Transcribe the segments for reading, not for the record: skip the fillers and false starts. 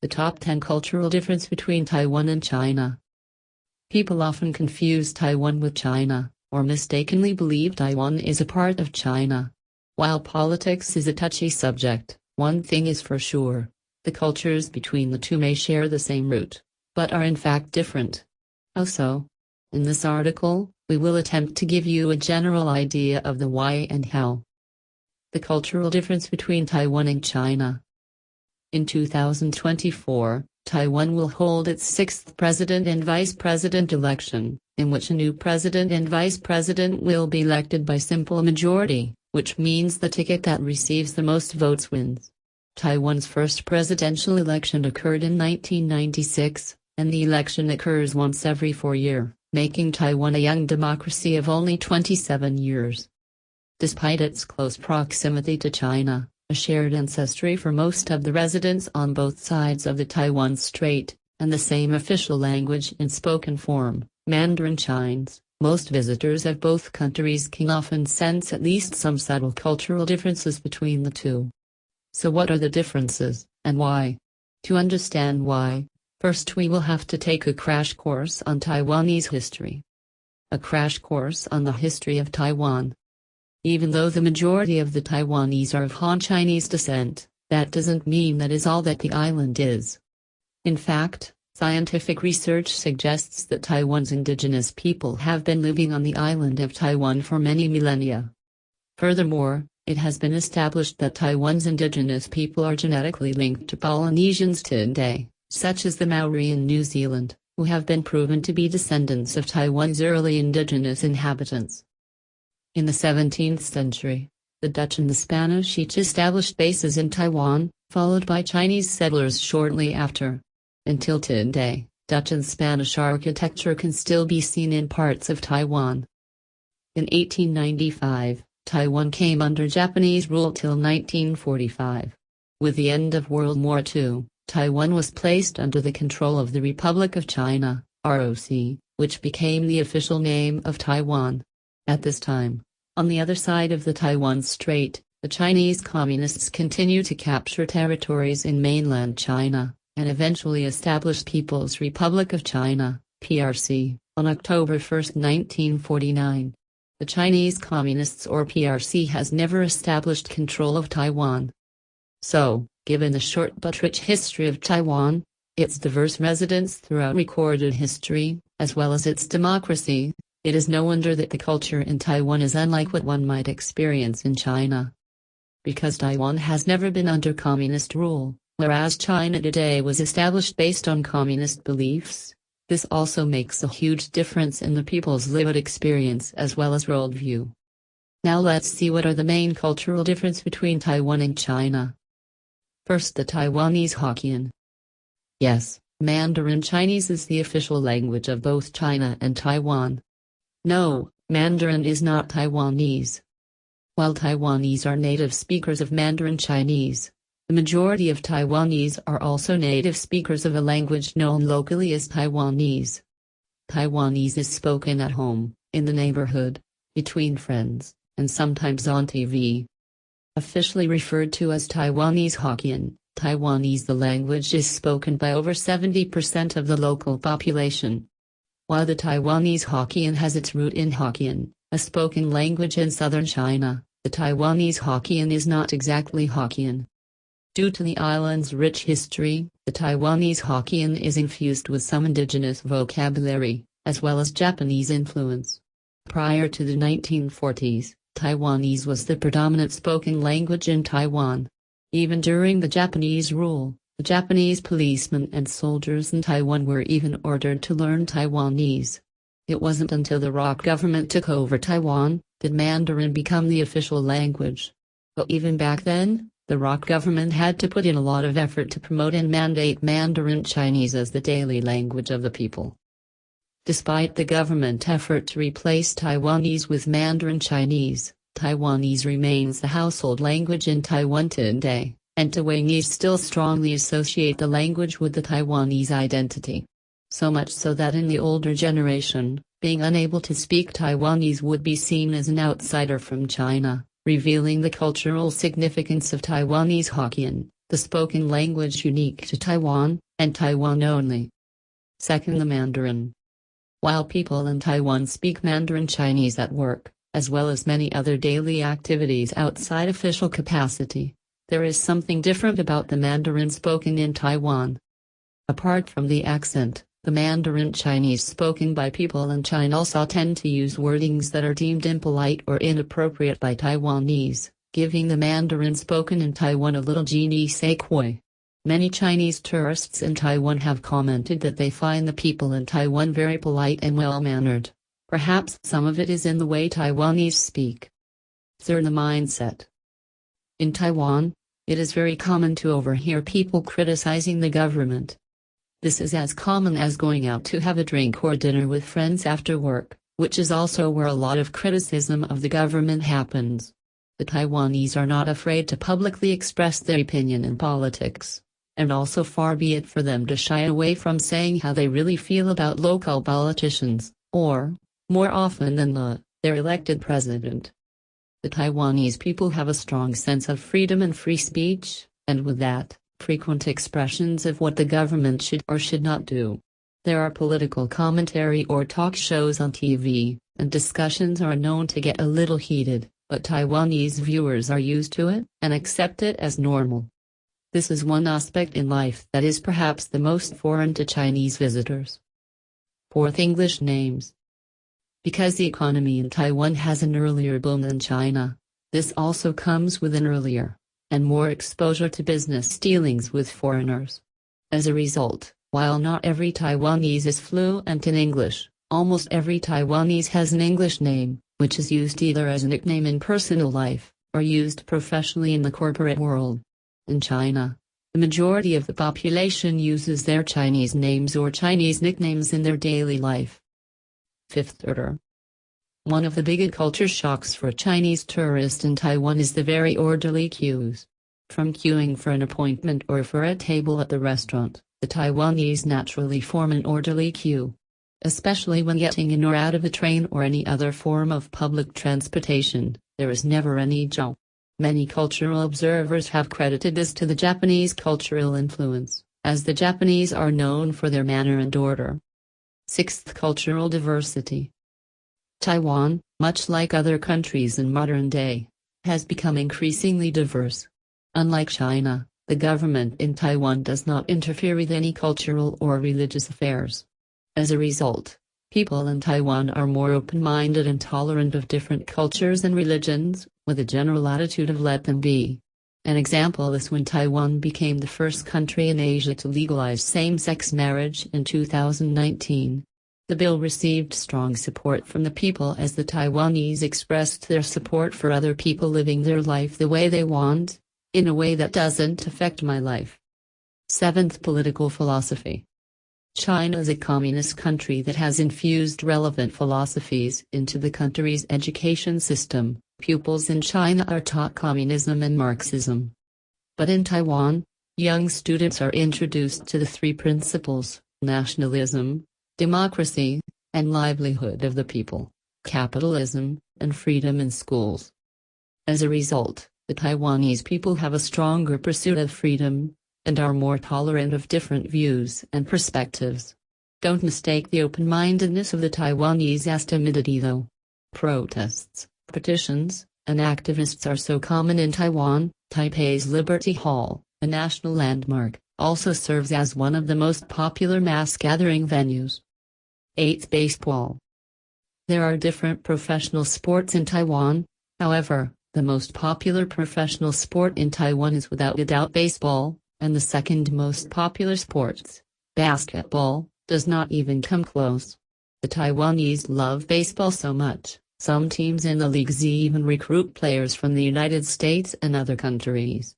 The top 10 cultural difference between Taiwan and China. People often confuse Taiwan with China, or mistakenly believe Taiwan is a part of China. While politics is a touchy subject, one thing is for sure: the cultures between the two may share the same root, but are in fact different. How so? In this article, we will attempt to give you a general idea of the why and how. The cultural difference between Taiwan and China. In 2024, Taiwan will hold its 6th president and vice president election, in which a new president and vice president will be elected by simple majority, which means the ticket that receives the most votes wins. Taiwan's first presidential election occurred in 1996, and the election occurs once every 4 years, making Taiwan a young democracy of only 27 years. Despite its close proximity to China, a shared ancestry for most of the residents on both sides of the Taiwan Strait, and the same official language in spoken form, Mandarin Chinese, most visitors of both countries can often sense at least some subtle cultural differences between the two. So what are the differences, and why? To understand why, first we will have to take a crash course on Taiwanese history. A crash course on the history of Taiwan. Even though the majority of the Taiwanese are of Han Chinese descent, that doesn't mean that is all that the island is. In fact, scientific research suggests that Taiwan's indigenous people have been living on the island of Taiwan for many millennia. Furthermore, it has been established that Taiwan's indigenous people are genetically linked to Polynesians today, such as the Maori in New Zealand, who have been proven to be descendants of Taiwan's early indigenous inhabitants. In the 17th century, the Dutch and the Spanish each established bases in Taiwan, followed by Chinese settlers shortly after. Until today, Dutch and Spanish architecture can still be seen in parts of Taiwan. In 1895, Taiwan came under Japanese rule till 1945. With the end of World War II, Taiwan was placed under the control of the Republic of China, ROC, which became the official name of Taiwan. At this time, on the other side of the Taiwan Strait, the Chinese Communists continued to capture territories in mainland China, and eventually established People's Republic of China, PRC, on October 1, 1949. The Chinese Communists or PRC has never established control of Taiwan. So, given the short but rich history of Taiwan, its diverse residents throughout recorded history, as well as its democracy, it is no wonder that the culture in Taiwan is unlike what one might experience in China. Because Taiwan has never been under communist rule, whereas China today was established based on communist beliefs, this also makes a huge difference in the people's lived experience as well as worldview. Now let's see what are the main cultural differences between Taiwan and China. First, the Taiwanese Hokkien. Yes, Mandarin Chinese is the official language of both China and Taiwan. No, Mandarin is not Taiwanese. While Taiwanese are native speakers of Mandarin Chinese, the majority of Taiwanese are also native speakers of a language known locally as Taiwanese. Taiwanese is spoken at home, in the neighborhood, between friends, and sometimes on TV. Officially referred to as Taiwanese Hokkien, Taiwanese the language is spoken by over 70% of the local population. While the Taiwanese Hokkien has its root in Hokkien, a spoken language in southern China, the Taiwanese Hokkien is not exactly Hokkien. Due to the island's rich history, the Taiwanese Hokkien is infused with some indigenous vocabulary, as well as Japanese influence. Prior to the 1940s, Taiwanese was the predominant spoken language in Taiwan. Even during the Japanese rule, the Japanese policemen and soldiers in Taiwan were even ordered to learn Taiwanese. It wasn't until the ROC government took over Taiwan that Mandarin became the official language. But even back then, the ROC government had to put in a lot of effort to promote and mandate Mandarin Chinese as the daily language of the people. Despite the government effort to replace Taiwanese with Mandarin Chinese, Taiwanese remains the household language in Taiwan today, and Taiwanese still strongly associate the language with the Taiwanese identity. So much so that in the older generation, being unable to speak Taiwanese would be seen as an outsider from China, revealing the cultural significance of Taiwanese Hokkien, the spoken language unique to Taiwan, and Taiwan only. Second, the Mandarin. While people in Taiwan speak Mandarin Chinese at work, as well as many other daily activities outside official capacity, there is something different about the Mandarin spoken in Taiwan. Apart from the accent, the Mandarin Chinese spoken by people in China also tend to use wordings that are deemed impolite or inappropriate by Taiwanese, giving the Mandarin spoken in Taiwan a little je ne sais quoi. Many Chinese tourists in Taiwan have commented that they find the people in Taiwan very polite and well-mannered. Perhaps some of it is in the way Taiwanese speak. Third, the mindset. In Taiwan, it is very common to overhear people criticizing the government. This is as common as going out to have a drink or dinner with friends after work, which is also where a lot of criticism of the government happens. The Taiwanese are not afraid to publicly express their opinion in politics, and also far be it for them to shy away from saying how they really feel about local politicians, or, more often than not, their elected president. The Taiwanese people have a strong sense of freedom and free speech, and with that, frequent expressions of what the government should or should not do. There are political commentary or talk shows on TV, and discussions are known to get a little heated, but Taiwanese viewers are used to it and accept it as normal. This is one aspect in life that is perhaps the most foreign to Chinese visitors. Fourth, English names. Because the economy in Taiwan has an earlier boom than China, this also comes with an earlier and more exposure to business dealings with foreigners. As a result, while not every Taiwanese is fluent in English, almost every Taiwanese has an English name, which is used either as a nickname in personal life, or used professionally in the corporate world. In China, the majority of the population uses their Chinese names or Chinese nicknames in their daily life. Fifth order. One of the biggest culture shocks for a Chinese tourist in Taiwan is the very orderly queues. From queuing for an appointment or for a table at the restaurant, the Taiwanese naturally form an orderly queue. Especially when getting in or out of a train or any other form of public transportation, there is never any zhao. Many cultural observers have credited this to the Japanese cultural influence, as the Japanese are known for their manner and order. Sixth, cultural diversity. Taiwan, much like other countries in modern day, has become increasingly diverse. Unlike China, the government in Taiwan does not interfere with any cultural or religious affairs. As a result, people in Taiwan are more open-minded and tolerant of different cultures and religions, with a general attitude of let them be. An example is when Taiwan became the first country in Asia to legalize same-sex marriage in 2019. The bill received strong support from the people as the Taiwanese expressed their support for other people living their life the way they want, in a way that doesn't affect my life. Seventh, political philosophy. China is a communist country that has infused relevant philosophies into the country's education system. Pupils in China are taught communism and Marxism. But in Taiwan, young students are introduced to the three principles: nationalism, democracy, and livelihood of the people, capitalism, and freedom in schools. As a result, the Taiwanese people have a stronger pursuit of freedom, and are more tolerant of different views and perspectives. Don't mistake the open-mindedness of the Taiwanese as timidity though. Protests, petitions, and activists are so common in Taiwan. Taipei's Liberty Hall, a national landmark, also serves as one of the most popular mass gathering venues. 8th, baseball. There are different professional sports in Taiwan, however, the most popular professional sport in Taiwan is without a doubt baseball, and the second most popular sports, basketball, does not even come close. The Taiwanese love baseball so much, some teams in the leagues even recruit players from the United States and other countries.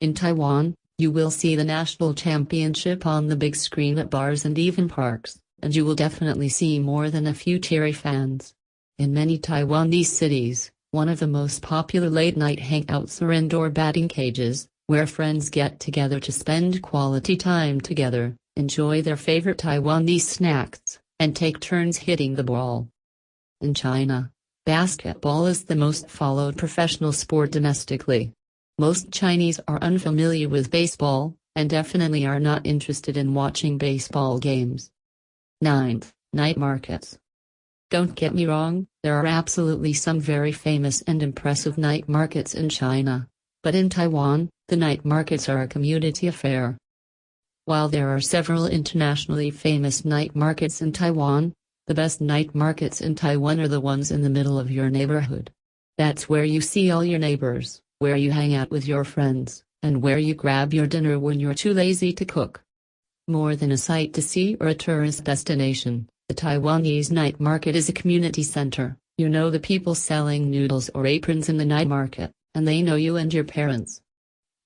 In Taiwan, you will see the national championship on the big screen at bars and even parks, and you will definitely see more than a few cheery fans. In many Taiwanese cities, one of the most popular late-night hangouts are indoor batting cages, where friends get together to spend quality time together, enjoy their favorite Taiwanese snacks, and take turns hitting the ball. In China, basketball is the most followed professional sport domestically. Most Chinese are unfamiliar with baseball, and definitely are not interested in watching baseball games. 9th, night markets. Don't get me wrong, there are absolutely some very famous and impressive night markets in China. But in Taiwan, the night markets are a community affair. While there are several internationally famous night markets in Taiwan, the best night markets in Taiwan are the ones in the middle of your neighborhood. That's where you see all your neighbors, where you hang out with your friends, and where you grab your dinner when you're too lazy to cook. More than a sight to see or a tourist destination, the Taiwanese night market is a community center. You know the people selling noodles or aprons in the night market, and they know you and your parents.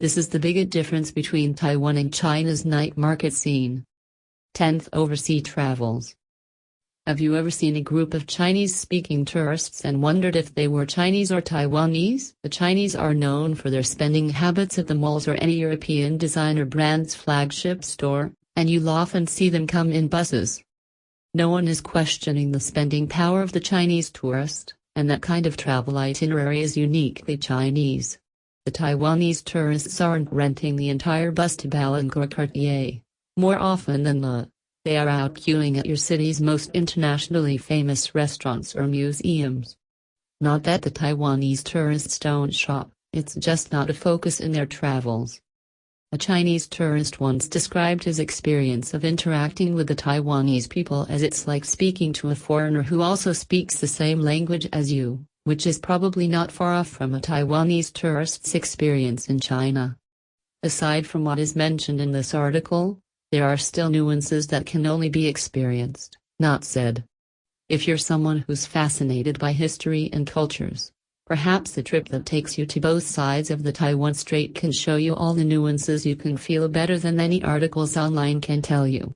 This is the biggest difference between Taiwan and China's night market scene. 10th, overseas travels. Have you ever seen a group of Chinese-speaking tourists and wondered if they were Chinese or Taiwanese? The Chinese are known for their spending habits at the malls or any European designer brand's flagship store, and you'll often see them come in buses. No one is questioning the spending power of the Chinese tourist, and that kind of travel itinerary is uniquely Chinese. The Taiwanese tourists aren't renting the entire bus to Bangkok or Cartier. More often than not, they are out queuing at your city's most internationally famous restaurants or museums. Not that the Taiwanese tourists don't shop, it's just not a focus in their travels. A Chinese tourist once described his experience of interacting with the Taiwanese people as it's like speaking to a foreigner who also speaks the same language as you, which is probably not far off from a Taiwanese tourist's experience in China. Aside from what is mentioned in this article, there are still nuances that can only be experienced, not said. If you're someone who's fascinated by history and cultures, perhaps a trip that takes you to both sides of the Taiwan Strait can show you all the nuances you can feel better than any articles online can tell you.